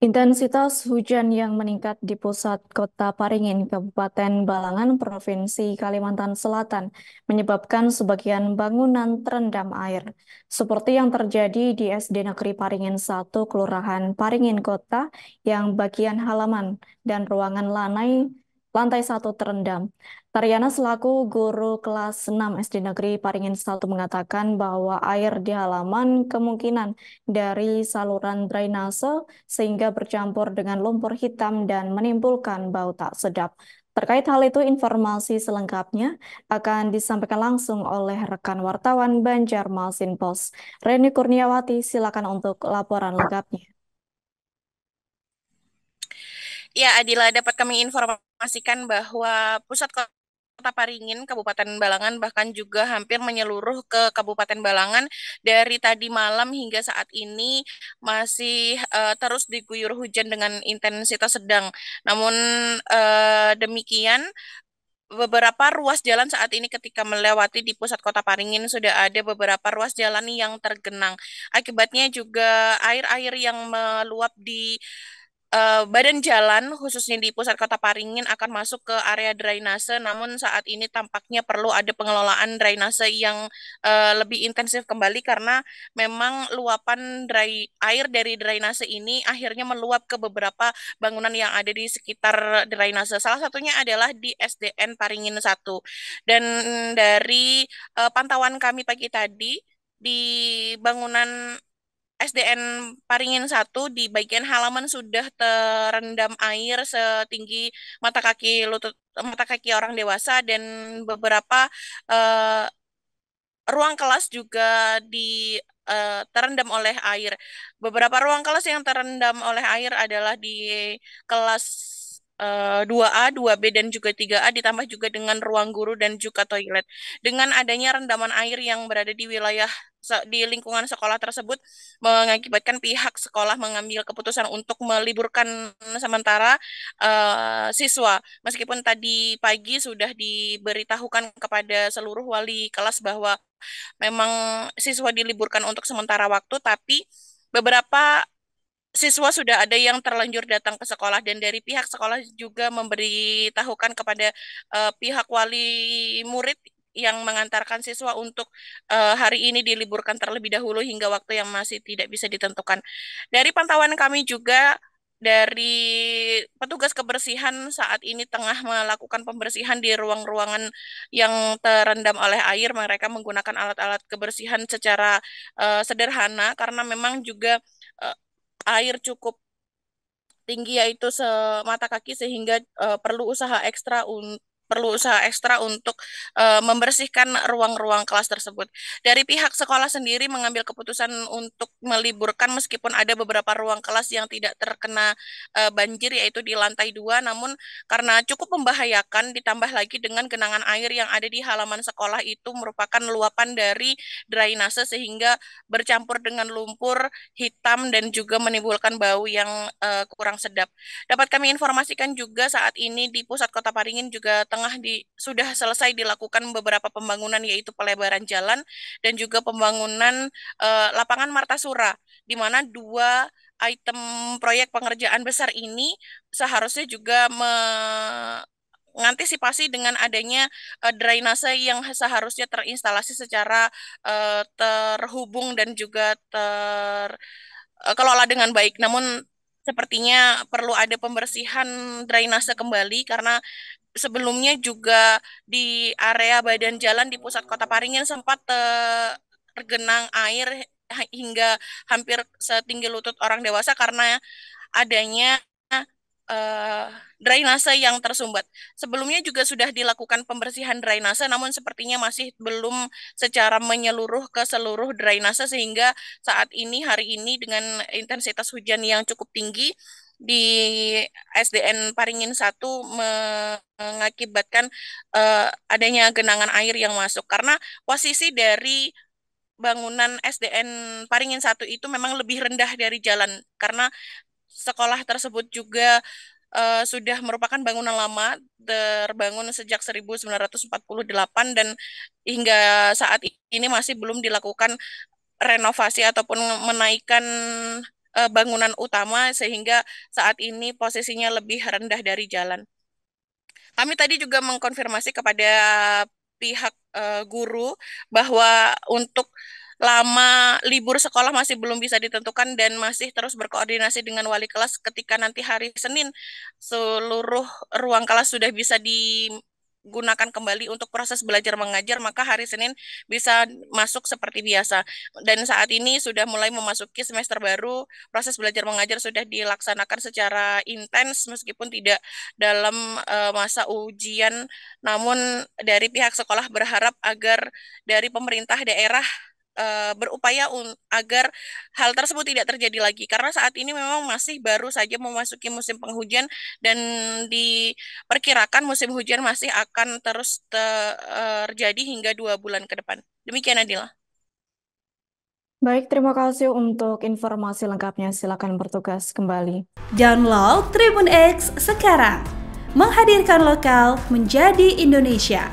Intensitas hujan yang meningkat di pusat kota Paringin, Kabupaten Balangan, Provinsi Kalimantan Selatan, menyebabkan sebagian bangunan terendam air. Seperti yang terjadi di SD Negeri Paringin 1, Kelurahan Paringin Kota, yang bagian halaman dan ruangan lantai 1 terendam. Tariana selaku guru kelas 6 SD Negeri Paringin 1 mengatakan bahwa air di halaman kemungkinan dari saluran drainase sehingga bercampur dengan lumpur hitam dan menimbulkan bau tak sedap. Terkait hal itu, informasi selengkapnya akan disampaikan langsung oleh rekan wartawan Banjarmasin Pos. Reni Kurniawati, silakan untuk laporan lengkapnya. Ya, Adila, dapat kami informasikan bahwa pusat kota Paringin, Kabupaten Balangan, bahkan juga hampir menyeluruh ke Kabupaten Balangan dari tadi malam hingga saat ini masih terus diguyur hujan dengan intensitas sedang. Namun demikian, beberapa ruas jalan saat ini ketika melewati di pusat kota Paringin sudah ada beberapa ruas jalan yang tergenang. Akibatnya juga air-air yang meluap di badan jalan, khususnya di pusat kota Paringin, akan masuk ke area drainase. Namun saat ini tampaknya perlu ada pengelolaan drainase yang lebih intensif kembali karena memang luapan air dari drainase ini akhirnya meluap ke beberapa bangunan yang ada di sekitar drainase. Salah satunya adalah di SDN Paringin 1. Dan dari pantauan kami pagi tadi, di bangunan SDN Paringin 1 di bagian halaman sudah terendam air setinggi mata kaki orang dewasa dan beberapa eh, ruang kelas juga terendam oleh air. Beberapa ruang kelas yang terendam oleh air adalah di kelas 2A, 2B, dan juga 3A, ditambah juga dengan ruang guru dan juga toilet. Dengan adanya rendaman air yang berada di wilayah di lingkungan sekolah tersebut, mengakibatkan pihak sekolah mengambil keputusan untuk meliburkan sementara siswa. Meskipun tadi pagi sudah diberitahukan kepada seluruh wali kelas bahwa memang siswa diliburkan untuk sementara waktu, tapi beberapa siswa sudah ada yang terlanjur datang ke sekolah dan dari pihak sekolah juga memberitahukan kepada pihak wali murid yang mengantarkan siswa untuk hari ini diliburkan terlebih dahulu hingga waktu yang masih tidak bisa ditentukan. Dari pantauan kami juga dari petugas kebersihan saat ini tengah melakukan pembersihan di ruang-ruangan yang terendam oleh air. Mereka menggunakan alat-alat kebersihan secara sederhana karena memang juga eh, air cukup tinggi yaitu semata kaki sehingga perlu usaha ekstra untuk membersihkan ruang-ruang kelas tersebut. Dari pihak sekolah sendiri mengambil keputusan untuk meliburkan meskipun ada beberapa ruang kelas yang tidak terkena banjir yaitu di lantai 2, namun karena cukup membahayakan ditambah lagi dengan genangan air yang ada di halaman sekolah itu merupakan luapan dari drainase sehingga bercampur dengan lumpur hitam dan juga menimbulkan bau yang kurang sedap. Dapat kami informasikan juga saat ini di pusat Kota Paringin juga sudah selesai dilakukan beberapa pembangunan yaitu pelebaran jalan dan juga pembangunan lapangan Martasura di mana dua item proyek pengerjaan besar ini seharusnya juga mengantisipasi dengan adanya drainase yang seharusnya terinstalasi secara terhubung dan juga kelola dengan baik. Namun sepertinya perlu ada pembersihan drainase kembali karena sebelumnya juga di area badan jalan di pusat Kota Paringin sempat tergenang air hingga hampir setinggi lutut orang dewasa karena adanya eh, drainase yang tersumbat. Sebelumnya juga sudah dilakukan pembersihan drainase, namun sepertinya masih belum secara menyeluruh ke seluruh drainase sehingga saat ini hari ini dengan intensitas hujan yang cukup tinggi di SDN Paringin 1 mengakibatkan adanya genangan air yang masuk karena posisi dari bangunan SDN Paringin 1 itu memang lebih rendah dari jalan karena sekolah tersebut juga sudah merupakan bangunan lama, terbangun sejak 1948 dan hingga saat ini masih belum dilakukan renovasi ataupun menaikkan bangunan utama sehingga saat ini posisinya lebih rendah dari jalan. Kami tadi juga mengkonfirmasi kepada pihak guru bahwa untuk lama libur sekolah masih belum bisa ditentukan dan masih terus berkoordinasi dengan wali kelas ketika nanti hari Senin seluruh ruang kelas sudah bisa digunakan kembali untuk proses belajar mengajar, maka hari Senin bisa masuk seperti biasa. Dan saat ini sudah mulai memasuki semester baru, proses belajar mengajar sudah dilaksanakan secara intens meskipun tidak dalam masa ujian, namun dari pihak sekolah berharap agar dari pemerintah daerah berupaya agar hal tersebut tidak terjadi lagi karena saat ini memang masih baru saja memasuki musim penghujan dan diperkirakan musim hujan masih akan terus terjadi hingga 2 bulan ke depan. Demikian Adila. Baik, terima kasih untuk informasi lengkapnya. Silakan bertugas kembali. Download Tribun X sekarang. Menghadirkan lokal menjadi Indonesia.